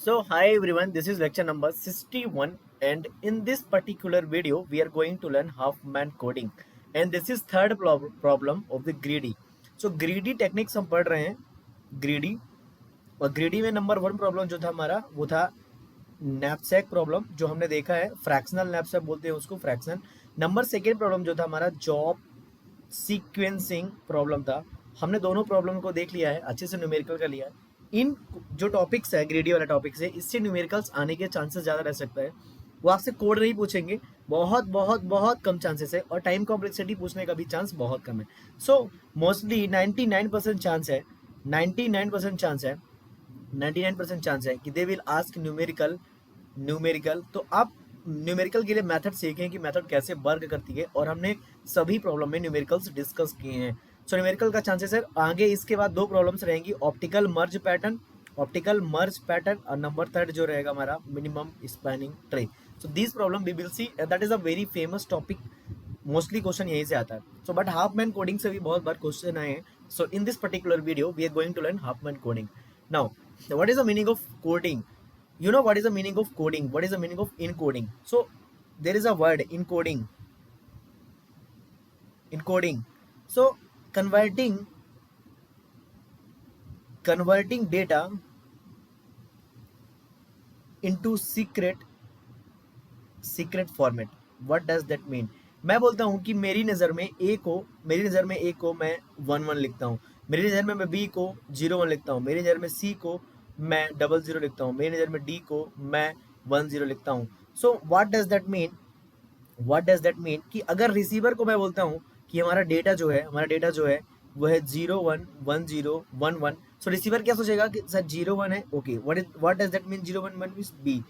So hi everyone, this is lecture number 61 and in this particular video we are going to learn Huffman coding and this is third problem of the greedy. So greedy techniques हम पढ़ रहे हैं greedy और greedy में number one problem जो था हमारा वो था नैपसैक प्रॉब्लम जो हमने देखा है फ्रैक्शनल नैपसैक बोलते हैं उसको फ्रैक्शनल। नंबर सेकेंड प्रॉब्लम जो था हमारा जॉब सीक्वेंसिंग प्रॉब्लम था। हमने दोनों प्रॉब्लम को देख लिया है, अच्छे से न्यूमेरिकल कर लिया है। इन जो टॉपिक्स है ग्रेडी वाला टॉपिक्स है इससे न्यूमेरिकल्स आने के चांसेस ज़्यादा रह सकता है। वो आपसे कोड नहीं पूछेंगे, बहुत बहुत बहुत कम चांसेस है और टाइम कॉम्प्लेक्सिटी पूछने का भी चांस बहुत कम है। सो मोस्टली 99% चांस है 99% चांस है 99% चांस है कि they will ask numerical numerical. तो आप न्यूमेरिकल के लिए मेथड सीखें कि मेथड कैसे वर्क करती है और हमने सभी प्रॉब्लम में न्यूमेरिकल्स डिस्कस किए हैं। सो न्यूमेरिकल का चांसेस है आगे इसके बाद दो प्रॉब्लम्स रहेंगी, ऑप्टिकल मर्ज पैटर्न और नंबर थर्ड जो रहेगा हमारा minimum spanning tree. So this problem we will see, that is a very famous topic, mostly question यहीं से आता है। सो बट हाफमैन कोडिंग से भी बहुत बार क्वेश्चन आए हैं। So in this particular video we are going to learn Huffman coding. Now what is the meaning of coding? You know what is the meaning of coding, what is the meaning of encoding? So there is a word encoding. So converting data into secret format. What does that mean? मैं बोलता हूँ कि मेरी नज़र में ए को मैं 1 1 लिखता हूँ, मेरी नज़र में मैं बी को 0 1 लिखता हूँ, मेरी नज़र में सी को मैं 0 0 लिखता हूँ, मेरी नज़र में डी को मैं 1 0 लिखता हूँ। So what does that mean कि अगर रिसीवर को मैं बोलता हूँ कि हमारा डेटा जो है वो है 0 1 1 0 1 1। सो रिसीवर क्या सोचेगा कि सर 0 1 है, okay what does that mean 0 1 1 means B,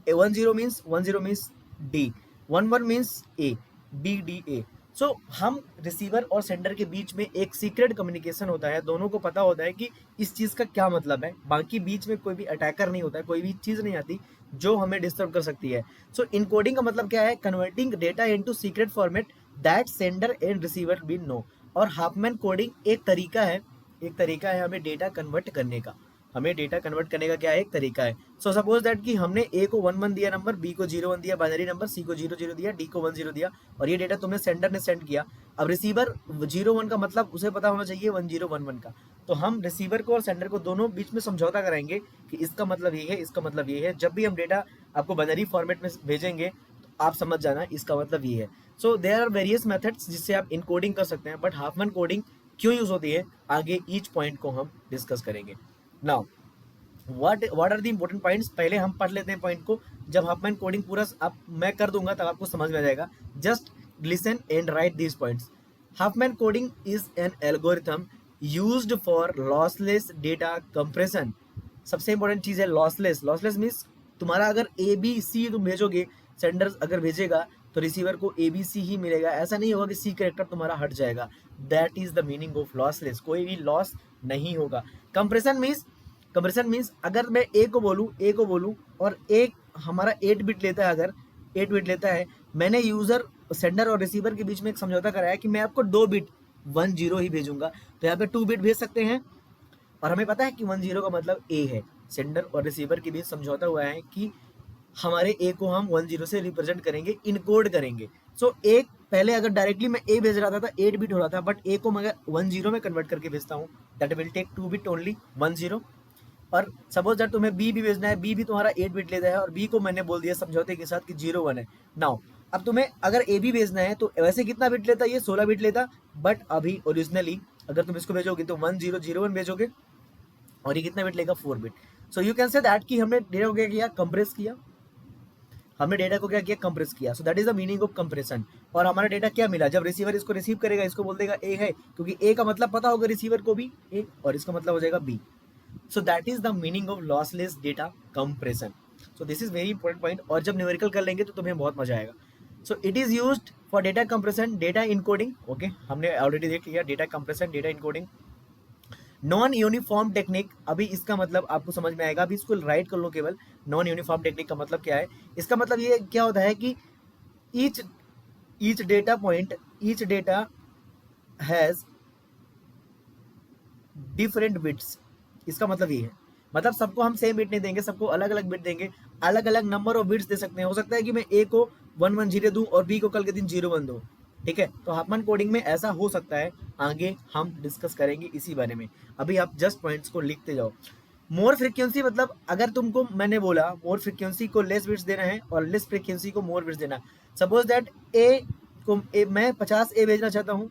1 0 means D, 1 1 means A, B D A. So हम रिसीवर और सेंडर के बीच में एक सीक्रेट कम्युनिकेशन होता है, दोनों को पता होता है कि इस चीज़ का क्या मतलब है, बाकी बीच में कोई भी अटैकर नहीं होता है, कोई भी चीज़ नहीं आती जो हमें डिस्टर्ब कर सकती है। सो इनकोडिंग का मतलब क्या है? Converting data into secret format that sender and receiver will know. और हाफमैन कोडिंग एक तरीका है हमें डेटा कन्वर्ट करने का। क्या है? एक तरीका है। सो सपोज दैट कि हमने ए को 1 1 दिया नंबर, बी को 0 1 दिया बाइनरी नंबर, सी को 0 0 दिया, डी को 1 0 दिया और ये डेटा तुमने सेंडर ने सेंड किया। अब रिसीवर 0 1 का मतलब उसे पता होना चाहिए 1 0 1 1 का। तो हम रिसीवर को और सेंडर को दोनों बीच में समझौता कराएंगे कि इसका मतलब ये है, इसका मतलब ये है। जब भी हम डेटा आपको बाइनरी फॉर्मेट में भेजेंगे तो आप समझ जाना इसका मतलब ये है। So there are various methods जिससे आप इनकोडिंग कर सकते हैं, बट हाफमैन कोडिंग क्यों यूज होती है आगे ईच पॉइंट को हम डिस्कस करेंगे। Now what are the important points, पहले हम पढ़ लेते हैं पॉइंट को। जब हाफमैन कोडिंग पूरा आप मैं कर दूंगा तब आपको समझ में आ जाएगा। Just listen and right these points. Hopman coding is an algorithm used for lossless data compression. सबसे इंपॉर्टेंट चीज है लॉसलेस मीन्स तुम्हारा अगर ए बी सी तुम भेजोगे, सेंडर अगर भेजेगा तो रिसीवर को ए बी सी ही मिलेगा, ऐसा नहीं होगा कि सी कैरेक्टर तुम्हारा हट जाएगा। That is the meaning of lossless, कोई भी लॉस नहीं होगा। कंप्रेशन मीन्स अगर मैं ए को बोलूँ और एक हमारा 8 बिट लेता है, अगर 8 बिट लेता है, मैंने यूजर सेंडर और रिसीवर के बीच में एक समझौता कराया कि मैं आपको 2 बिट 1 0 ही भेजूंगा, तो यहाँ पे 2 बिट भेज सकते हैं और हमें पता है कि 1 0 का मतलब ए है। सेंडर और रिसीवर के बीच समझौता हुआ है कि हमारे ए को हम 1 0 से रिप्रेजेंट करेंगे, इनकोड करेंगे। सो एक पहले अगर डायरेक्टली मैं ए भेज रहा था 8 बिट हो रहा था, बट ए को मैं 1 0 में कन्वर्ट करके भेजता हूँ, that will take 2 bit only 1 0। और सपोज दैट तुम्हें बी भी भेजना है, बी भी तुम्हारा 8 बिट लेता है और बी को मैंने बोल दिया समझौते के साथ कि 0 1 है। नाउ अब तुम्हें अगर ए बी भेजना है तो वैसे कितना बिट लेता है? ये 16 बिट लेता, बट अभी ओरिजिनली अगर तुम इसको भेजोगे तो 1 0 0 1 भेजोगे और ये कितना बिट लेगा? 4 bit. So you can say that कि हमने डेटा को क्या किया? कंप्रेस किया। सो that is the meaning of compression. और हमारा डेटा क्या मिला? जब रिसीवर इसको रिसीव करेगा, इसको बोल देगा ए है, क्योंकि ए का मतलब पता होगा रिसीवर को भी ए और इसका मतलब हो जाएगा B. So that is the meaning of lossless data compression. So this is very important point और जब न्यूमेरिकल कर लेंगे तो तुम्हें बहुत मजा आएगा। So it is used for data compression, data encoding. Okay, हमने ऑलरेडी देख लिया data compression, data encoding. Non uniform technique, अभी इसका मतलब आपको समझ में आएगा, अभी इसको राइट कर लो केवल। नॉन यूनिफॉर्म टेक्निक का मतलब क्या है? इसका मतलब ये क्या होता है कि each each data has different bits. इसका मतलब ये है मतलब सबको हम सेम बिट नहीं देंगे, सबको अलग अलग बिट देंगे, अलग अलग नंबर ऑफ बिट्स दे सकते हैं। हो सकता है कि मैं ए को 110 दूं और बी को कल के दिन 01 दूं, ठीक है। तो हाफमैन कोडिंग में ऐसा हो सकता है, आगे हम डिस्कस करेंगे इसी बारे में। अभी आप जस्ट पॉइंट्स को लिखते जाओ। मोर फ्रीक्वेंसी मतलब अगर तुमको मैंने बोला मोर फ्रीक्वेंसी को लेस बिट्स देना है और लेस फ्रीक्वेंसी को मोर बिट्स देना है। सपोज दैट मैं 50 ए भेजना चाहता हूँ,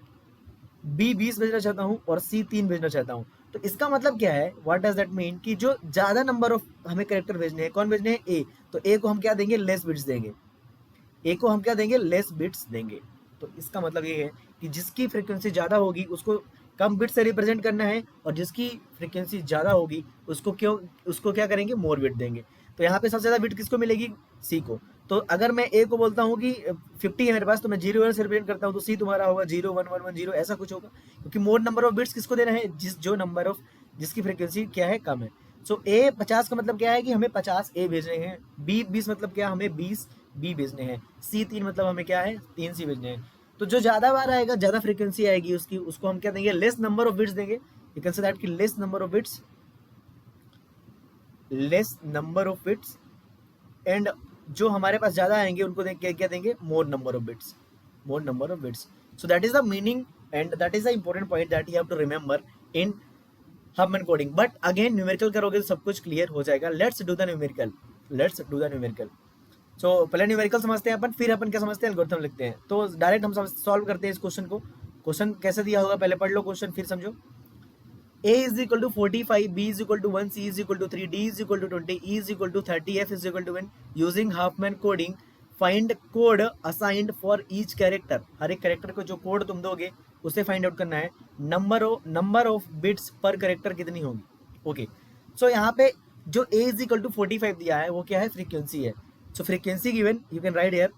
बी 20 भेजना चाहता हूँ और सी 3 भेजना चाहता हूँ। तो इसका मतलब क्या है, व्हाट डज दैट मीन, कि जो ज्यादा नंबर ऑफ हमें कैरेक्टर भेजने हैं, कौन भेजने हैं, ए। तो ए को हम क्या देंगे, लेस बिट्स देंगे। ए को हम क्या देंगे, लेस बिट्स देंगे। तो इसका मतलब ये है कि जिसकी फ्रीक्वेंसी ज़्यादा होगी उसको कम बिट से रिप्रेजेंट करना है, और जिसकी फ्रीक्वेंसी ज़्यादा होगी उसको क्या करेंगे, मोर बिट देंगे। तो यहाँ पे सबसे ज़्यादा बिट किसको मिलेगी, सी को। तो अगर मैं ए को बोलता हूँ कि 50 है मेरे पास, तो मैं 0 से रिप्रेजेंट करता हूँ, तो सी तुम्हारा होगा 01110, ऐसा कुछ होगा, क्योंकि मोर नंबर ऑफ बिट्स किसको देना है, जो नंबर ऑफ जिसकी फ्रीक्वेंसी क्या है, कम है। सो ए 50 का मतलब क्या है कि हमें 50 ए भेजने हैं, बी 20 मतलब क्या, हमें 20 बी भेजने हैं, सी 3 मतलब हमें क्या है, 3 सी भेजने हैं। तो जो ज्यादा बार आएगा, ज्यादा फ्रीक्वेंसी आएगी उसकी, उसको हम क्या देंगे, लेस नंबर ऑफ बिट्स देंगे। यू कैन से दैट कि less number of bits, and जो हमारे पास ज्यादा आएंगे उनको क्या देंगे, more number of bits. So that is the meaning and that is the important point that you have to remember in Huffman coding. But again numerical करोगे तो सब कुछ क्लियर हो जाएगा। Let's do the numerical. So पहले numerical समझते हैं अपन, फिर अपन क्या समझते हैं, एल्गोरिथम लिखते हैं। तो डायरेक्ट हम सॉल्व करते हैं इस क्वेश्चन को। क्वेश्चन कैसे दिया होगा, पहले पढ़ लो क्वेश्चन फिर समझो। a is equal to 45, b is equal to 1, c is equal to 3, d is equal to 20, e is equal to 30, f is equal to n. Using Huffman coding, find code assigned for each character. हर एक character को जो code तुम दोगे उसे find out करना है। Number of bits per character कितनी होगी, ओके। सो यहाँ पे जो a is equal to 45 दिया है वो क्या है, फ्रीक्वेंसी है। So frequency given, you can write here,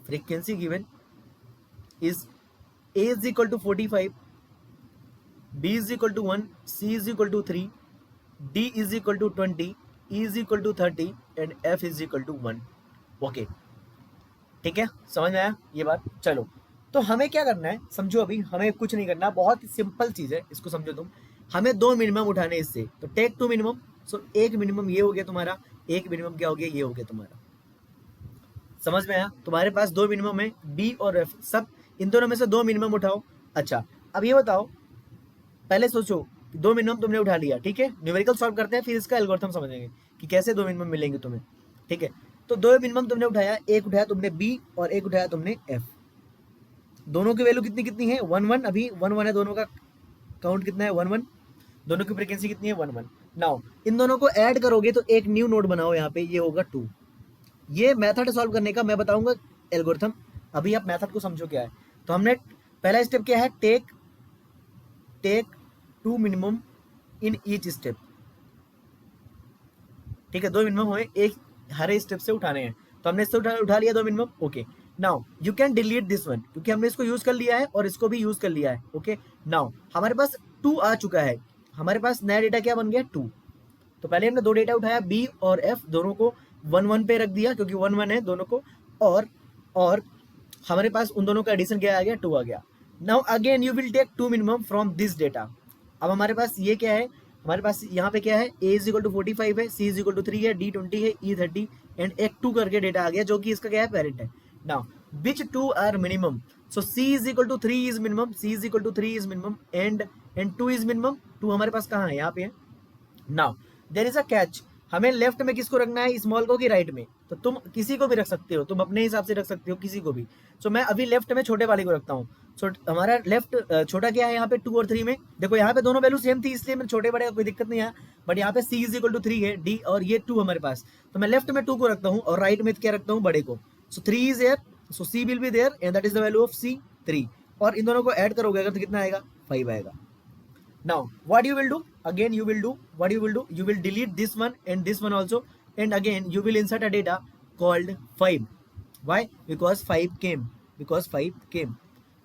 frequency given is a is equal to 45, b is equal to 1, c is equal to 3, d is equal to 20, e is equal to 30 and f is equal to 1. Okay, ठीक है, समझ में आया ये बात। चलो तो हमें क्या करना है, समझो। अभी हमें कुछ नहीं करना, बहुत सिंपल चीज है, इसको समझो तुम। हमें 2 मिनिमम उठाने इससे, तो टेक 2 मिनिमम। सो एक मिनिमम ये हो गया तुम्हारा, एक मिनिमम क्या हो गया, ये हो गया तुम्हारा। समझ में आया, तुम्हारे पास 2 मिनिमम है, बी और एफ, सब इन दोनों में से 2 मिनिमम उठाओ। अच्छा अब ये बताओ, पहले सोचो कि 2 मिनिमम तुमने उठा लिया, ठीक है। न्यूमेरिकल सॉल्व करते हैं, फिर इसका एल्गोरिथम समझेंगे कि कैसे 2 मिनिमम मिलेंगे तुम्हें, ठीक है। तो 2 मिनिमम तुमने उठाया, एक उठाया तुमने बी और एक उठाया तुमने एफ। दोनों की वैल्यू कितनी कितनी है, 1 1। अभी 1 1 है, दोनों का काउंट कितना है, 1 1। दोनों की फ्रीक्वेंसी कितनी है, 1 1। नाउ इन दोनों को ऐड करोगे तो एक न्यू नोड बनाओ यहाँ पे, ये होगा 2। ये मेथड सॉल्व करने का मैं बताऊंगा एल्गोरिथम। अभी आप मेथड को समझो क्या है। तो हमने पहला स्टेप क्या है, take 2 minimum in each step, ठीक है। 2 मिनिमम हमें एक हर स्टेप से उठाने हैं, तो हमने इससे उठा लिया 2 minimum, okay. Now you can delete this one, क्योंकि हमने इसको यूज कर लिया है और इसको भी यूज कर लिया है, ओके। नाउ हमारे पास 2 आ चुका है, हमारे पास नया डेटा क्या बन गया, 2। तो पहले हमने 2 डेटा उठाया, बी और एफ, दोनों को 1 1 पे रख दिया, क्योंकि 1 1 है दोनों को, और हमारे पास उन दोनों का एडिशन क्या आ गया, 2 आ गया। Now again you will take 2 minimum from this data. अब हमारे पास ये क्या है, हमारे पास यहाँ पे क्या है, a इज इक्वल टू 45 है, c इज इक्वल टू 3 है, d 20 है, e 30 एंड एक 2 करके डेटा आ गया, जो कि इसका क्या है, पेरेंट है। Now which 2 are minimum, so c is equal to 3 is minimum, c is equal to 3 is minimum and 2 is minimum. 2 हमारे पास कहाँ है, यहाँ पे है। Now there is a catch, हमें लेफ्ट में किसको रखना है, स्मॉल को कि राइट में। तो तुम किसी को भी रख सकते हो, तुम अपने हिसाब से रख सकते हो किसी को भी। सो मैं अभी लेफ्ट में छोटे वाले को रखता हूँ। सो हमारा लेफ्ट छोटा क्या है, यहाँ पे 2 और 3 में देखो, यहाँ पे दोनों वैल्यू सेम थी, इसलिए मैं छोटे बड़े का कोई दिक्कत नहीं है। बट यहाँ पे c इज इक्वल टू 3 है, d और ये 2 हमारे पास, तो मैं लेफ्ट में 2 को रखता हूँ और राइट में क्या रखता हूँ, बड़े को। So 3 is there, so c will be there and that is the value of c 3। और इन दोनों को ऐड करोगे अगर तो कितना आएगा, 5 आएगा। Now what you will do, again you will do what you will do, you will delete this one and this one also, and again you will insert a data called 5. Why? Because 5 came,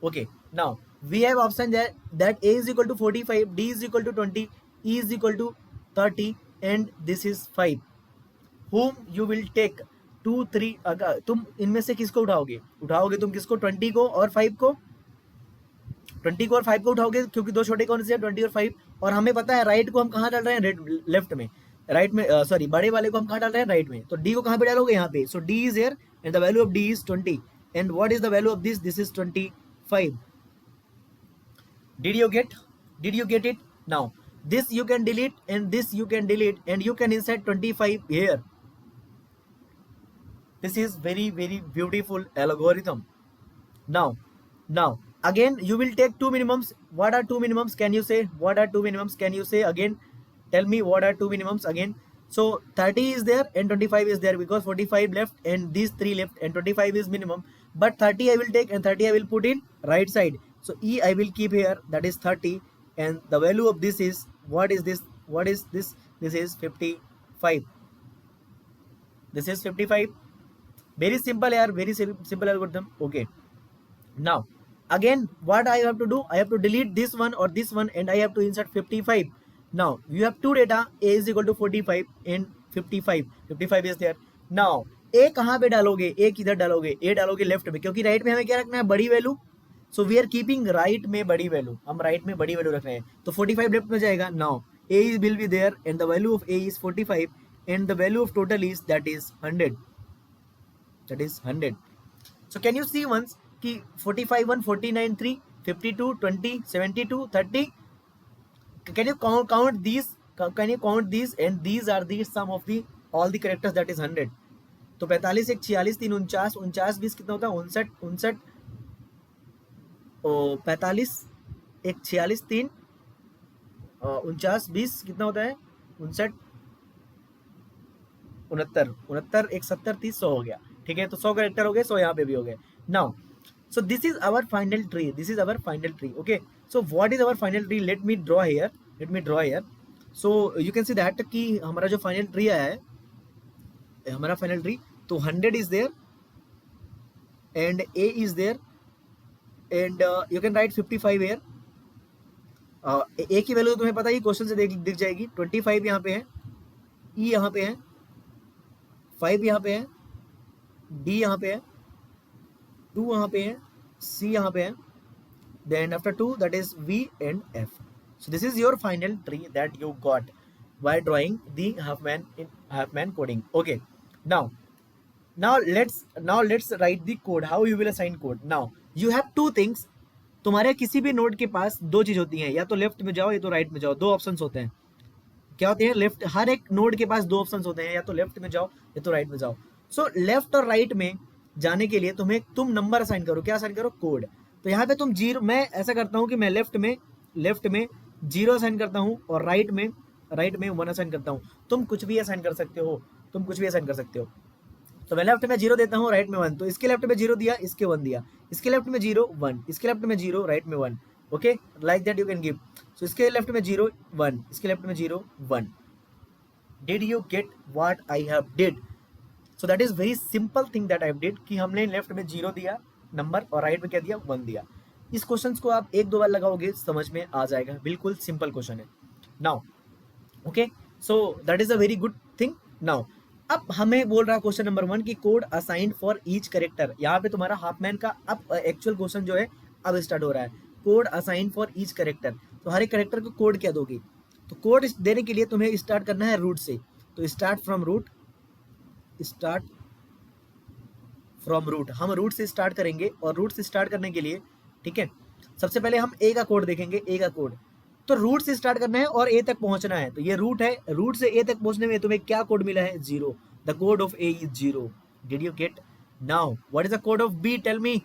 okay. Now we have option that a is equal to 45, d is equal to 20, e is equal to 30 and this is 5, whom you will take 2 3। अगर तुम इनमें से किसको उठाओगे तुम किसको, 20 को और 5 को, 20 को और 5 को उठाओगे, क्योंकि 2 छोटे कौन से हैं, 20 और 5। और हमें पता है राइट को हम कहाँ डाल रहे हैं, लेफ्ट में, राइट में, सॉरी बड़े वाले को हम कहाँ डाल रहे हैं, राइट में, तो डी को कहाँ पे डालोगे, यहाँ पे, so D is here and the value of D is 20 and what is the value of this is 25. Did you get it? Now this you can delete and this you can delete and you can insert 25 here. This is very beautiful algorithm. Now again you will take two minimums. What are two minimums? Can you say what are two minimums? Can you say again? Tell me what are two minimums again. So 30 is there and 25 is there because 45 left and these three left and 25 is minimum. But 30 I will take and 30 I will put in right side. So E I will keep here, that is 30, and the value of this is, what is this? What is this? This is 55. This is 55. Very simple yaar, very simple algorithm. Okay. Now again what I have to do, I have to delete this one or this one and I have to insert 55. Now you have two data, A is equal to 45 and 55. 55 is there. Now A कहाँ पे डालोगे, A किधर डालोगे, A डालोगे left में, क्योंकि right में हमें क्या रखना है, बड़ी value. So we are keeping right में बड़ी वैल्यू, हम राइट में बड़ी वैल्यू रख रहे हैं, तो 45 लेफ्ट में जाएगा. Now A will be there and the value of A is 45 and the value of total is that is 100. That is 100. So can you see once कि 45 1 49 3 52 20 72 30. Can you count these? Can you count these? And these are the sum of the all the characters, that is 100. तो 45 1 46 3 49 49 20 कितना होता है, 59 45 1 46 3 49 20 कितना होता है, 59 69 1 70 30 100 हो गया. ठीक है, तो 100 कैरेक्टर हो गए, 100 यहाँ पे भी हो गए. Now so this is our final tree, this is our final tree. Okay, so what is our final tree? Let me draw here. So you can see that कि हमारा जो final tree आया है, हमारा final tree, तो 100 is there and A is there and you can write 55 here. A की value तो तुम्हें पता ही, क्वेश्चन से दिख जाएगी. 25 यहाँ पे है, E यहाँ पे है, 5 यहाँ पे है, D यहाँ पे है, 2 यहाँ पे है, C यहाँ पे है, then after 2 that is V and F. So this is your final tree that you got by drawing the half-man coding. Okay, now let's write the code, how you will assign code. Now you have two things. तुम्हारे किसी भी node के पास दो चीज होती हैं, या तो लेफ्ट में जाओ या तो राइट में जाओ, दो ऑप्शंस होते हैं. क्या होते हैं, लेफ्ट, हर एक नोड के पास दो ऑप्शंस होते हैं, या तो लेफ्ट में जाओ या तो राइट में जाओ. सो लेफ्ट और राइट में जाने के लिए तुम नंबर असाइन करो. क्या असाइन करो, कोड. तो यहाँ पे तुम जीरो, मैं ऐसा करता हूँ कि मैं लेफ्ट में 0 असाइन करता हूँ और राइट में 1 असाइन करता हूँ. तुम कुछ भी असाइन कर सकते हो. तो मैं लेफ्ट में 0 देता हूँ, राइट में 1. तो इसके लेफ्ट में 0 दिया, इसके 1 दिया, इसके लेफ्ट में 0 1, इसके लेफ्ट में 0, राइट में 1. Okay, like that you can give. So इसके लेफ्ट में 0 1, इसके लेफ्ट में 0 1. Did you get what I have did? So that is very simple thing that I have did, कि हमने लेफ्ट में 0 दिया नंबर और राइट में क्या दिया, 1 दिया. इस क्वेश्चन को आप 1-2 बार लगाओगे समझ में आ जाएगा, बिल्कुल सिंपल क्वेश्चन है. Now okay, so that is a very good thing. Now अब हमें बोल रहा है क्वेश्चन नंबर 1 की code assigned for each character. यहाँ पे तुम्हारा हाफमैन का अब एक्चुअल क्वेश्चन जो है अब स्टार्ट हो रहा है. Code assigned for each character, तो हर एक कैरेक्टर को कोड क्या दोगे. तो कोड देने के लिए तुम्हें स्टार्ट करना है रूट से. तो स्टार्ट फ्रॉम रूट, हम रूट से स्टार्ट करेंगे. और रूट से स्टार्ट करने के लिए, ठीक है, सबसे पहले हम ए का कोड देखेंगे. ए का कोड, तो रूट से स्टार्ट करना है और ए तक पहुंचना है. तो ये रूट है, रूट से ए तक पहुंचने में तुम्हें क्या कोड मिला है, 0. The code of A is 0. Did you get? Now what is the code of B, tell me.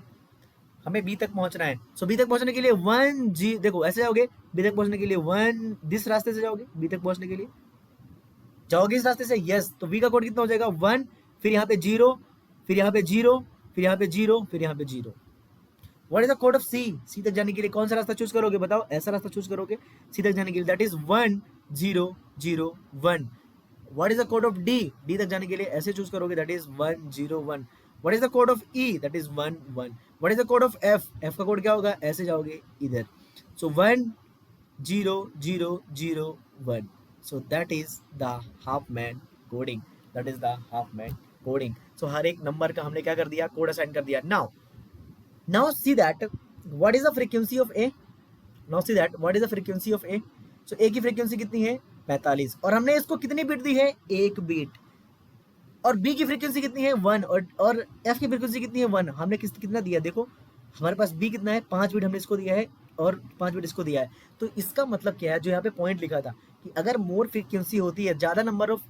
हमें बी तक पहुंचना है. सो बी तक पहुंचने के लिए 1 जी, देखो ऐसे जाओगे बी तक पहुंचने के लिए 1, दिस रास्ते से जाओगे बी तक पहुंचने के लिए, जाओगे इस रास्ते से, यस. तो बी का कोड कितना हो जाएगा, 1, फिर यहाँ पे 0, फिर यहाँ पे 0, फिर यहाँ पे 0, फिर यहाँ पे 0. What is the code of C? C तक जाने के लिए कौन सा रास्ता चूज करोगे, बताओ. ऐसा रास्ता चूज करोगे C तक जाने के लिए, that is 1 0 0 1. What is the code of D? D तक जाने के लिए ऐसे चूज करोगे, that is 1 0 1. What is the code of E? That is 1 1. What is the code of F? F का कोड क्या होगा, ऐसे जाओगे इधर. So 1 0 0 0 1. So that is the half-man coding. That is the half-man coding. So हर एक number का हमने क्या कर दिया, कोड असाइन कर दिया. Now see that what is the frequency of A? Now see that what is the frequency of A? सो ए की frequency कितनी है 45 और हमने इसको कितनी बिट दी है 1 बिट। और बी की फ्रीक्वेंसी कितनी है 1 और एफ की फ्रीक्वेंसी कितनी है 1। हमने कितना दिया देखो हमारे पास बी कितना है 5 बिट हमने इसको दिया है और 5 बिट इसको दिया है। तो इसका मतलब क्या है जो यहाँ पे पॉइंट लिखा था कि अगर मोर फ्रीक्वेंसी होती है ज़्यादा नंबर ऑफ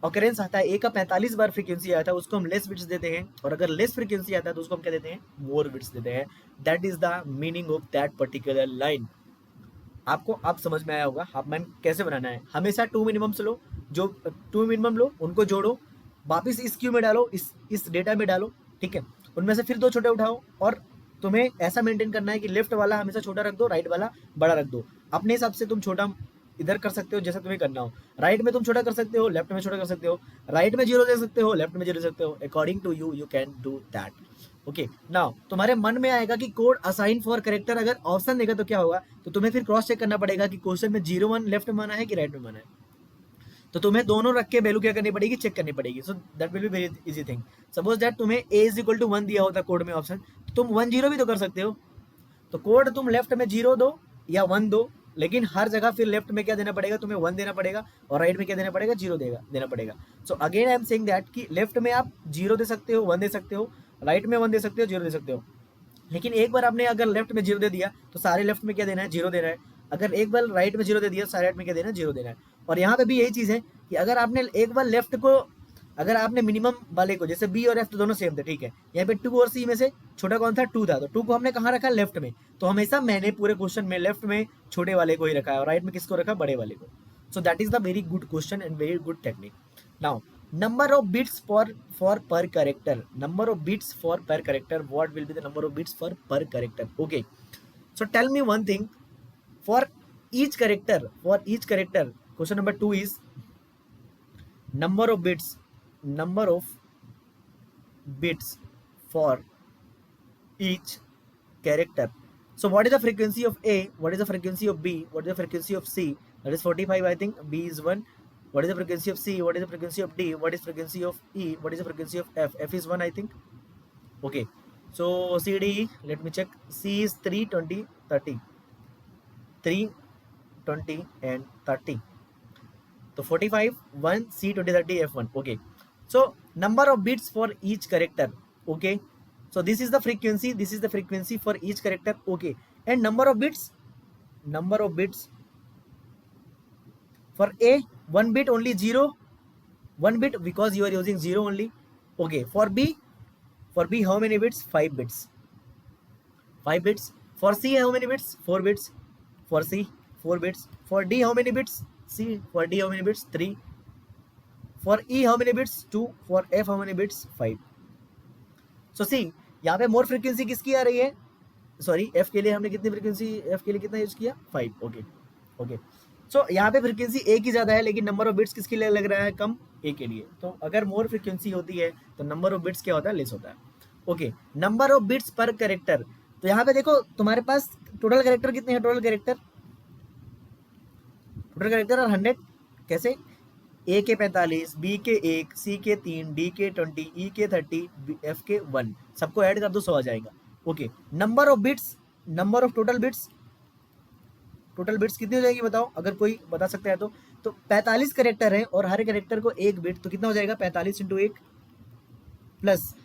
ऑकरेंस आता है ए का 45 बार फ्रीक्वेंसी आता है उसको हम लेस बिट्स देते हैं और अगर लेस फ्रीक्वेंसी आता है तो उसको हम क्या देते हैं मोर बिट्स देते हैं। That is the meaning of that particular line. आपको अब समझ में आया होगा हाफ मैन कैसे बनाना है। हमेशा टू मिनिमम्स लो, जो टू मिनिमम लो उनको जोड़ो, वापिस इस क्यू में डालो, इस डेटा में डालो, ठीक है। उनमें से फिर दो छोटे उठाओ और तुम्हें ऐसा मेंटेन करना है कि लेफ्ट वाला हमेशा छोटा रख दो, राइट वाला बड़ा रख दो। अपने हिसाब से तुम छोटा इधर कर सकते हो जैसा तुम्हें करना हो। राइट में तुम छोटा कर सकते हो, लेफ्ट में छोटा कर सकते हो, राइट में 0 दे सकते हो, लेफ्ट में 0 दे सकते हो। According to you you can do that. Okay now तुम्हारे मन में आएगा कि कोड असाइन फॉर करेक्टर अगर ऑप्शन देगा तो क्या होगा, तो तुम्हें फिर क्रॉस चेक करना पड़ेगा कि क्वेश्चन में 0 1 लेफ्ट में माना है कि राइट में माना है। तो तुम्हें दोनों रख के वैल्यू क्या करनी पड़ेगी चेक करनी पड़ेगी। So that will be very easy thing. Suppose that तुम्हें a इज इक्वल टू 1 दिया होता कोड में ऑप्शन, तो तुम 1 0 भी तो कर सकते हो। तो कोड तुम लेफ्ट में 0 दो या 1 दो, लेकिन हर जगह फिर लेफ्ट में क्या देना पड़ेगा तुम्हें 1 देना पड़ेगा और राइट में क्या देना पड़ेगा 0 देना पड़ेगा। So again I am saying that कि लेफ्ट में आप 0 दे सकते हो, 1 दे सकते हो, राइट में 1 दे सकते हो, 0 दे सकते हो। लेकिन एक बार आपने अगर लेफ्ट में 0 दे दिया तो सारे लेफ्ट में क्या देना है 0 देना है। अगर एक बार राइट में 0 दे दिया सारे राइट में क्या देना है 0 देना है। और यहाँ पे भी यही चीज़ है कि अगर आपने एक बार लेफ्ट को, अगर आपने मिनिमम वाले को, जैसे बी और एफ तो दोनों सेम थे, ठीक है, यहाँ पे 2 और सी में से छोटा कौन था 2 था, तो 2 को हमने कहाँ रखा लेफ्ट में। तो हमेशा मैंने पूरे क्वेश्चन में लेफ्ट में छोटे वाले को ही रखा है और राइट में किसको रखा बड़े वाले को। सो that is the very good question and very good technique. Now number of bits for per character, number of bits for per character, what will be the number of bits for per character? Okay, so tell me one thing, for each character question number 2 is number of bits for each character. So what is the frequency of A, what is the frequency of B, what is the frequency of C? That is 45 I think, B is 1. What is the frequency of C? What is the frequency of D? What is frequency of E? What is the frequency of F? F is 1 I think. Okay, so C, D, E, let me check. C is 3 20 30, 3 20 and 30. So 45 1 C 20 30 F1. Okay, so number of bits for each character. Okay, so this is the frequency for each character. Okay, and number of bits for A 1 bit only 0, 1 bit because you are using 0 only. Okay, for B how many bits? 5 bits. 5 bits. For C how many bits? 4 bits. For C 4 bits. For D how many bits? C, for D how many bits? 3. For E how many bits? 2. For F how many bits? 5. So see, यहाँ पे मोर frequency किसकी आ रही है, sorry F के लिए हमने कितनी frequency, F के लिए कितना यूज किया 5. ओके सो यहाँ पे फ्रीक्वेंसी ए की ज़्यादा है लेकिन नंबर ऑफ बिट्स किसके लिए लग रहा है कम, ए के लिए। तो अगर मोर फ्रीक्वेंसी होती है तो नंबर ऑफ बिट्स क्या होता है लेस होता है। Okay, number of bits per character, तो यहाँ पे देखो तुम्हारे पास टोटल कैरेक्टर कितने हैं, टोटल कैरेक्टर और 100 कैसे, ए के 45, बी के 1, सी के 3, डी के 20, ई के 30, एफ के 1, सबको ऐड कर दो 100 आ जाएगा। Okay, number of bits, number of total bits कितनी हो जाएगी बताओ, अगर कोई बता सकता है तो 45 कैरेक्टर है और हर कैरेक्टर को 1 बिट, तो कितना हो जाएगा 45 × 1 प्लस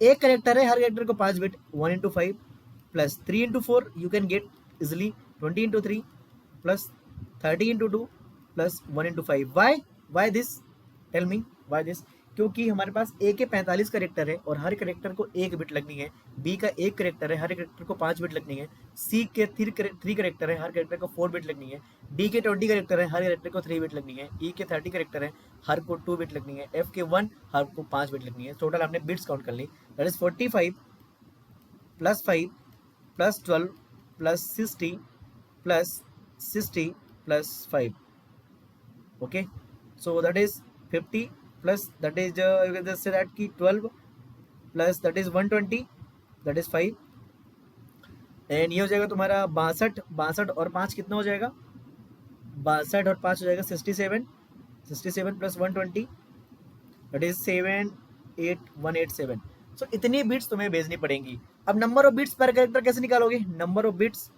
1 कैरेक्टर है हर कैरेक्टर को 5 bit, 1 × 5 plus 3 × 4 you can get easily, 20 × 3 plus 30 × 2 plus 1 × 5। Why this, tell me why this, क्योंकि हमारे पास ए के 45 कैरेक्टर है और हर कैरेक्टर को 1 बिट लगनी है, बी का 1 कैरेक्टर है हर कैरेक्टर को 5 बिट लगनी है, सी के 3 कैरेक्टर है हर कैरेक्टर को 4 बिट लगनी है, डी के 20 कैरेक्टर है हर कैरेक्टर को 3 बिट लगनी है, ई के 30 कैरेक्टर है हर को 2 बिट लगनी है, एफ के 1 हर को 5 बिट लगनी है। टोटल हमने बिट्स काउंट कर ली, that is 45 plus 5 plus 12 plus 60 plus 60 plus 5। Okay, so that is 50 plus that is you can just say that ki 12 plus that is 120 that is 5 and ये हो जाएगा तुम्हारा 62 और 5 कितना हो जाएगा, 62 और 5 हो जाएगा 67 प्लस 120 that is 78187। सो इतनी बिट्स तुम्हें भेजनी पड़ेंगी। अब number of bits per character कैसे निकालोगे, number of bits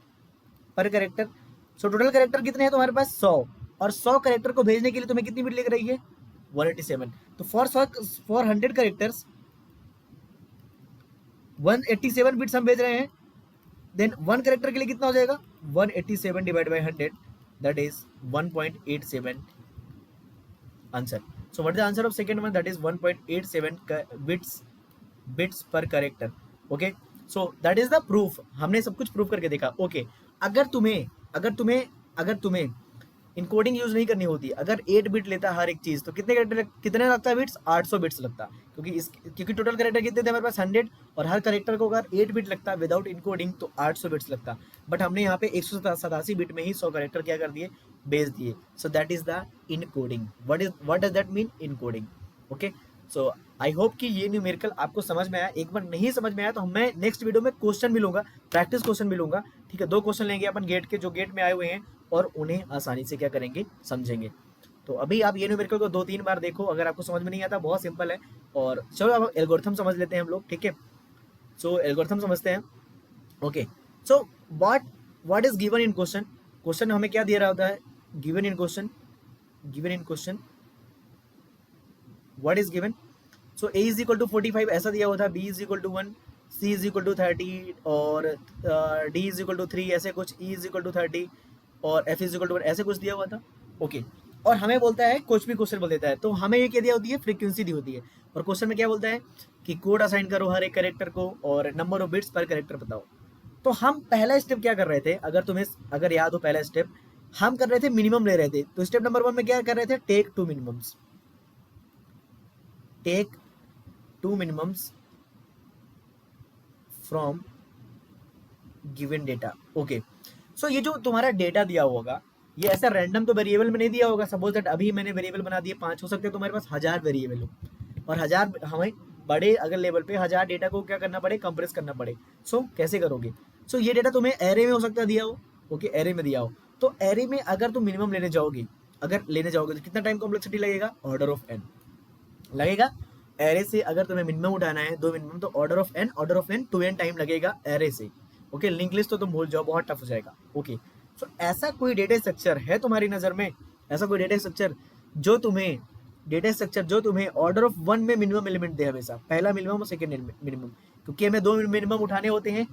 per character, so total character कितने हैं तुम्हारे पास 100, और 100 कैरेक्टर को भेजने के लिए तुम्हें कितनी बिट लग रही है 187। तो फॉर 100 कैरेक्टर्स 187 बिट्स हम भेज रहे हैं। देन वन कैरेक्टर के लिए कितना हो जाएगा 187 divide by 100, that is 1.87 answer. So what is the answer of second one, that is 1.87 bits per character. Okay, so that is the proof, हमने सब कुछ प्रूफ करके देखा। ओके, अगर तुम्हें इनकोडिंग यूज नहीं करनी होती, अगर 8 बिट लेता हर एक चीज, तो कितने लगता है बिट्स 800 बिट्स लगता, क्योंकि टोटल कैरेक्टर कितने थे हमारे पास 100, और हर कैरेक्टर को अगर 8 बिट लगता विदाउट इनकोडिंग तो 800 बिट्स लगता। बट हमने यहाँ पे 187 बिट में ही 100 कैरेक्टर क्या कर दिए, भेज दिए। सो that is the encoding. What does that mean, encoding. Okay, so I hope कि ये न्यूमेरिकल आपको समझ में आया। एक बार नहीं समझ में आया तो मैं नेक्स्ट वीडियो में क्वेश्चन भी लूंगा, प्रैक्टिस क्वेश्चन भी लूंगा। ठीक है, 2 क्वेश्चन लेंगे अपन गेट के, जो गेट में आए हुए हैं, और उन्हें आसानी से क्या करेंगे, समझेंगे। तो अभी आप ये न्यूमेरिकल को 2-3 बार देखो, अगर आपको समझ में नहीं आता, बहुत सिंपल है। और चलो अब एल्गोरिथम समझ लेते हैं हम लोग। ठीक है, सो एल्गोरिथम समझते हैं। Okay, so what is given in question, question हमें क्या दिया रहा होता है, given in question what is given. So a is equal to 45 ऐसा दिया हुआ था, b is equal to 1, c is equal to 30, और d इज इक्वल टू 3 ऐसे कुछ, e इज इक्वल टू 30, और f इज इक्वल टू 1 ऐसे कुछ दिया हुआ था। ओके, और हमें बोलता है, कुछ भी क्वेश्चन बोल देता है, तो हमें ये क्या दिया होती है, फ्रीक्वेंसी दी होती है। और क्वेश्चन में क्या बोलता है कि कोड असाइन करो हर एक कैरेक्टर को, और number of bits per character बताओ। तो हम पहला स्टेप क्या कर रहे थे, अगर याद हो, पहला स्टेप हम कर रहे थे, मिनिमम ले रहे थे। तो स्टेप नंबर 1 में क्या कर रहे थे, take 2 minimums from given data. Okay, so ये जो तुम्हारा डेटा दिया होगा, ये ऐसा रैंडम तो वेरिएबल में नहीं दिया होगा। सपोज दैट अभी मैंने वेरिएबल बना दिए 5, हो सकते हैं तुम्हारे पास 1000 वेरिएबल हो, और 1000 हमें बड़े अगर लेवल पे 1000 डेटा को क्या करना पड़े, कंप्रेस करना पड़े। सो कैसे करोगे, सो ये डेटा तुम्हें एरे में हो सकता है दिया हो। ओके, एरे में दिया हो, तो एरे में अगर तुम मिनिमम लेने जाओगे तो कितना टाइम कॉम्प्लेक्सिटी लगेगा, ऑर्डर ऑफ n लगेगा। एरे से अगर तुम्हें मिनिमम उठाना है, 2 मिनिमम, तो order of n 2n time लगेगा एरे से। ओके, लिंक लिस्ट तो तुम भूल जाओ, बहुत टफ हो जाएगा। ओके, सो ऐसा कोई डेटा स्ट्रक्चर है तुम्हारी नज़र में, ऐसा कोई डेटा स्ट्रक्चर जो तुम्हें ऑर्डर ऑफ 1 में मिनिमम एलिमेंट दे, हमेशा पहला मिनिमम और सेकेंड मिनिमम, क्योंकि हमें 2 मिनिमम उठाने होते हैं।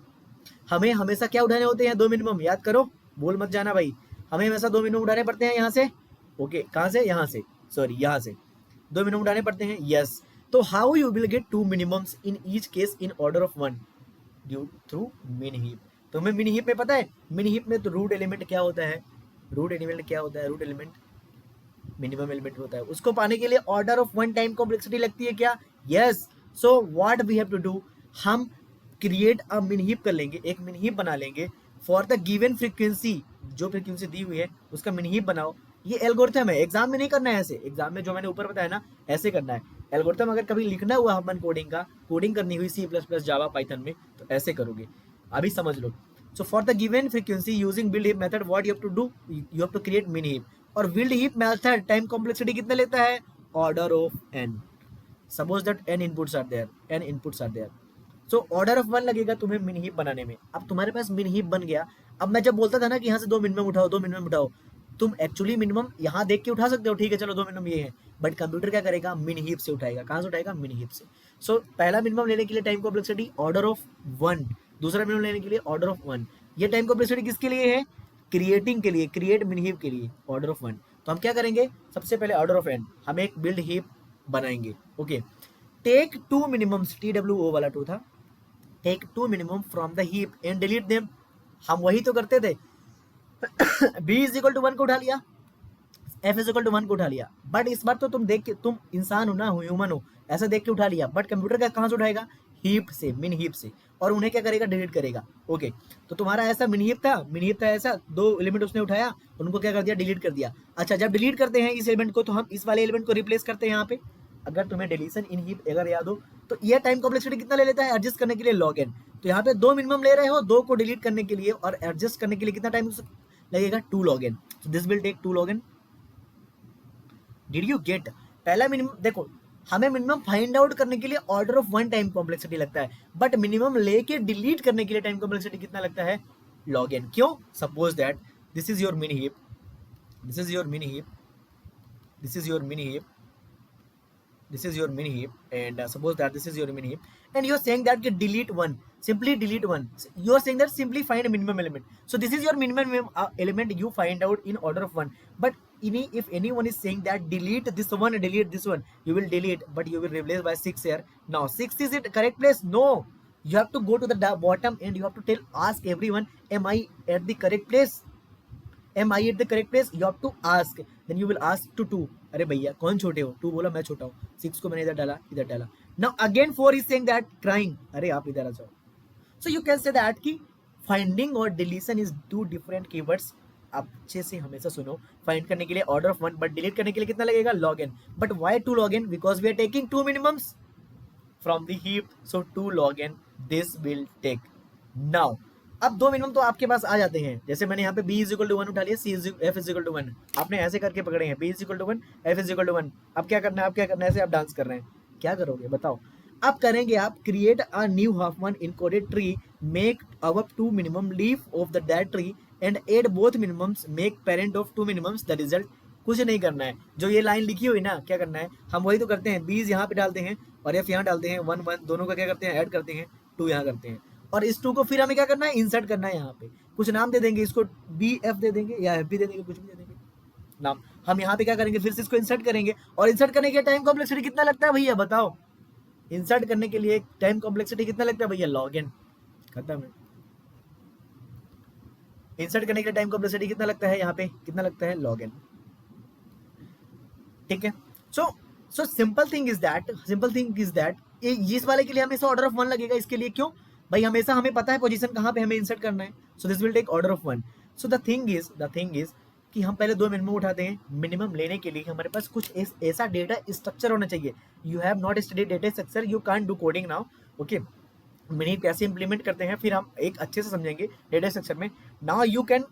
हमें हमेशा क्या उठाने होते हैं, 2 मिनिमम, याद करो, बोल मत जाना भाई, हमें हमेशा 2 मिनिमम उठाने पड़ते हैं यहाँ से। ओके, कहाँ से, यहाँ से, सॉरी यहाँ से 2 मिनिमम उठाने पड़ते हैं। यस, तो how you will get 2 minimums in each case in order of 1, do through min heap. तो हमें मिन हीप में पता है, मिन हीप में तो रूट एलिमेंट मिनिमम एलिमेंट होता है, उसको पाने के लिए ऑर्डर ऑफ 1 टाइम कॉम्प्लेक्सिटी लगती है क्या, yes. So what we have to do, हम क्रिएट अ मिन हीप कर लेंगे, एक मिन हीप बना लेंगे फॉर द गिवन फ्रीक्वेंसी, जो फ्रीक्वेंसी दी हुई है उसका मिन हीप बनाओ। ये एल्गोरिथम है, एग्जाम में नहीं करना है ऐसे, एग्जाम में जो मैंने ऊपर बताया ना ऐसे करना है। एल्गोरिथम अगर कभी लिखना हुआ अपन कोडिंग करनी हुई C++, जावा, पाइथन में, तो ऐसे करोगे। अभी समझ लो। So for the given frequency using build heap method, what you have to do, you have to create min heap. और build heap method time complexity कितना लेता है, order of n। Suppose that n inputs are there, so order of 1 लगेगा तुम्हें मिन heap बनाने में। अब तुम्हारे पास मिन हीप बन गया। अब मैं जब बोलता था ना कि यहाँ से 2 मिनिमम उठाओ, तुम एक्चुअली मिनिमम यहाँ देख के उठा सकते हो, ठीक है चलो 2 मिनिमम ये है, बट कंप्यूटर क्या करेगा, मिन हीप से उठाएगा। कहाँ से उठाएगा, मिन हीप से। सो पहला मिनिमम लेने के लिए टाइम कॉम्प्लेक्सिटी ऑर्डर ऑफ 1, दूसरा मिनिमम लेने के लिए ऑर्डर ऑफ 1। ये टाइम कॉम्प्लेक्सिटी किसके लिए है, क्रिएटिंग के लिए, क्रिएट मिन हीप के लिए, ऑर्डर ऑफ 1। तो हम क्या करेंगे, सबसे पहले ऑर्डर ऑफ n, हम एक बिल्ड हीप बनाएंगे। ओके, टेक 2 मिनिमम्स, TWO वाला 2 था, take 2 minimum from the heap and delete them. हम वही तो करते थे। b इज इक्वल टू 1 को उठा लिया, f इज इक्वल टू 1 को उठा लिया, बट इस बार तो तुम इंसान हो ना, ह्यूमन हो, ऐसा देख के उठा लिया। बट कंप्यूटर का कहाँ से उठाएगा, हीप से, मिन हीप से, और उन्हें क्या करेगा, डिलीट करेगा। ओके, तो तुम्हारा ऐसा मिन हीप था ऐसा, 2 एलिमेंट उसने उठाया, उनको क्या कर दिया, डिलीट कर दिया। अच्छा, जब डिलीट करते हैं इस एलिमेंट को, तो हम इस वाले एलिमेंट को रिप्लेस करते हैं यहाँ पे। अगर तुम्हें डिलीशन इन हीप अगर याद हो, तो ये टाइम कॉम्प्लेक्सिटी कितना ले लेता है, एडजस्ट करने के लिए log n। तो यहाँ पे 2 मिनिमम ले रहे हो, 2 को डिलीट करने के लिए और एडजस्ट करने के लिए कितना टाइम लगेगा, 2 log n। So this will take 2 log n। Did you get, पहला मिनिमम देखो, हमें मिनिमम फाइंड आउट करने के लिए ऑर्डर ऑफ 1 टाइम कॉम्प्लेक्सिटी लगता है, बट मिनिमम लेके डिलीट करने के लिए टाइम कॉम्प्लेक्सिटी कितना लगता है, log n। क्यों, suppose that this is your mini heap, this is your mini heap, this is your mini heap, this is your mini heap, and suppose that this is your mini heap, and you are saying that delete one, simply delete one. You are saying that simply find a minimum element. So this is your minimum element you find out in order of 1. But if anyone is saying that delete this one, delete this one, you will delete, but you will replace by 6 here. Now 6 is it correct place? No, you have to go to the bottom and you have to ask everyone, am I at the correct place? Am I at the correct place? You have to ask. Then you will ask to 2. अरे भैया कौन छोटे हो? 2 बोला मैं छोटा हूँ. 6 को मैंने इधर डाला, इधर डाला. Now again 4 is saying that crying. अरे आप इधर आ जाओ. So you can say that कि finding और deletion is 2 different keywords. आप अच्छे से हमेशा सुनो. Find करने के लिए order of 1, but delete करने के लिए कितना लगेगा? Log n. But why 2 log n? Because we are taking 2 minimums from the heap. So 2 log n this will take. Now अब 2 मिनिमम तो आपके पास आ जाते हैं. जैसे मैंने यहाँ पे b इज इक्वल टू 1 उठा लिया, f इज इक्वल टू 1. आपने ऐसे करके पकड़े हैं, b is equal to 1, f is equal to 1. अब क्या करना है? आप क्या करना है? ऐसे आप डांस कर रहे हैं. क्या करोगे बताओ? अब करेंगे आप create a new Huffman encoded tree, make our 2 minimum, leaf of the that tree and add both minimums, make parent of 2 minimums the result. कुछ नहीं करना है. जो ये लाइन लिखी हुई ना, क्या करना है? हम वही तो करते हैं. बीज यहाँ पे डालते हैं और f यहाँ डालते हैं. 1 1 दोनों का क्या करते हैं? ऐड करते हैं. 2 यहाँ करते हैं. और इस 2 को फिर हमें क्या करना है? इंसर्ट करना है. यहाँ पे कुछ नाम दे देंगे, इसको BF दे देंगे या FB दे देंगे, कुछ भी दे देंगे नाम. हम यहाँ पे क्या करेंगे? फिर से इसको इंसर्ट करेंगे. और इंसर्ट करने के टाइम कॉम्प्लेक्सिटी कितना लगता है भैया बताओ? इंसर्ट करने के लिए टाइम कॉम्प्लेक्सिटी कितना लगता है भैया? Log n. खत्म है. इंसर्ट करने के लिए टाइम कॉम्प्लेक्सिटी कितना लगता है? यहाँ पे कितना लगता है? Log n. ठीक है. So simple thing is that इस वाले के लिए हमेशा ऑर्डर ऑफ 1 लगेगा. इसके लिए क्यों भाई? हमेशा हमें पता है पोजीशन कहाँ पे हमें इंसर्ट करना है. So this will take order of 1. So the thing is कि हम पहले 2 मिनिमम उठाते हैं. मिनिमम लेने के लिए हमारे पास कुछ ऐसा डेटा स्ट्रक्चर होना चाहिए. You have not studied data structure, you can't do coding now. Okay, mini कैसे इंप्लीमेंट करते हैं फिर हम एक अच्छे से समझेंगे डेटा स्ट्रक्चर में. Now you can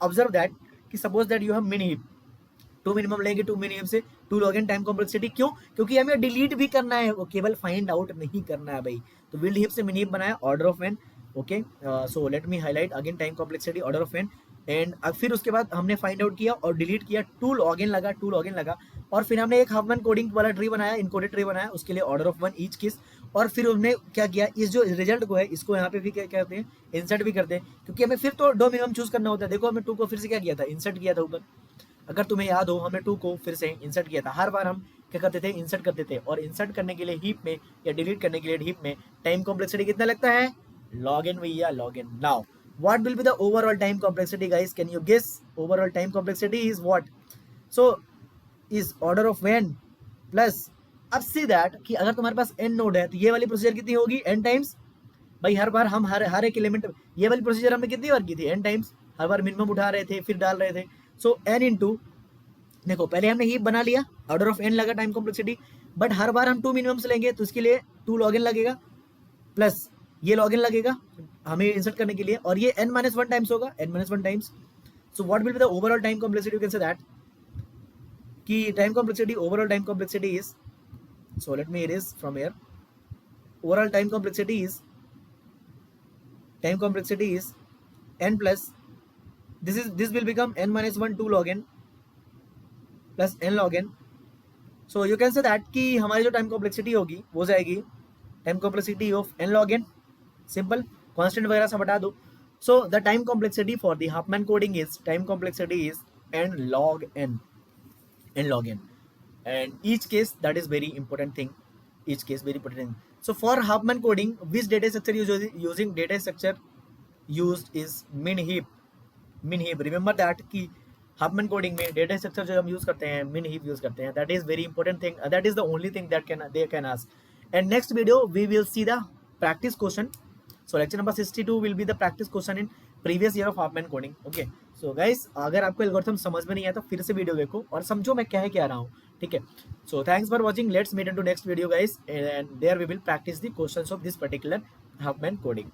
observe that कि suppose that you have mini heap. 2 minimum लेंगे, 2 मिनिमम से 2 लॉग एन टाइम कॉम्प्लेक्सिटी. क्यों? क्योंकि हमें डिलीट भी करना है, वो केवल फाइंड आउट नहीं करना है भाई. तो विल्ड हीप से मिनी हीप बनाया, order of n. Okay, so let me highlight again time complexity, order of n. And फिर उसके बाद हमने फाइंड आउट किया और डिलीट किया. 2 लॉग एन लगा और फिर हमने एक हाफमैन कोडिंग वाला ट्री बनाया, इनकोडेड ट्री बनाया. उसके लिए ऑर्डर ऑफ 1 ईच किस. और फिर हमने क्या किया? इस जो रिजल्ट को है इसको यहाँ पे भी क्या कहते हैं? इंसर्ट भी करते हैं. क्योंकि हमें फिर तो 2 मिनिमम चूज करना होता है. देखो हमें 2 को फिर से क्या किया था? इंसर्ट किया था ऊपर. अगर तुम्हें याद हो, हमने 2 को फिर से इंसर्ट किया था. हर बार हम क्या करते थे? इंसर्ट करते थे. और इंसर्ट करने के लिए हीप में या डिलीट करने के लिए हीप में टाइम कॉम्प्लेक्सिटी कितना लगता है? लॉग एन भैया, log n. Now what will be the overall time complexity guys? Can you guess? Overall time complexity is what? So is order of n plus. अब see that कि अगर तुम्हारे पास n node है तो ये वाली procedure कितनी होगी? n times. भाई हर बार हम हर एक एलिमेंट, ये वाली प्रोसीजर हमने कितनी बार की थी? n times. हर बार मिनिमम उठा रहे थे फिर डाल रहे थे. सो n इंटू, देखो पहले हमने हीप बना लिया, ऑर्डर ऑफ n लगा टाइम कॉम्प्लेक्सिटी. बट हर बार हम 2 मिनिमम्स लेंगे तो इसके लिए 2 लॉग एन लगेगा प्लस ये लॉग इन लगेगा हमें इंसर्ट करने के लिए. और ये n-1 टाइम्स होगा, n-1 times. So what will be the overall time complexity? You can say that कि time complexity, overall time complexity is, so let me erase from here. Overall time complexity is n plus this will become n-1 2 log n plus n log n. So you can say that कि हमारी जो time complexity होगी वो जाएगी time complexity of n log n. Simple constant वगैरह सब हटा दो. So the time complexity for the Hopman coding is, time complexity is n log n. And each case, that is very important thing. So for Huffman coding, which data structure using data structure used is min heap. Remember that कि Huffman coding में data structure जो हम use करते हैं min heap use करते हैं. That is very important thing. That is the only thing that they can ask. And next video we will see the practice question. So lecture number 62 will be the practice question in previous year of Huffman coding. Okay. So guys, अगर आपको algorithm समझ में नहीं आया तो फिर से video देखो और समझो मैं क्या रहा हूँ. ठीक है. So thanks for watching. Let's meet into next video guys, and there we will practice the questions of this particular Huffman coding.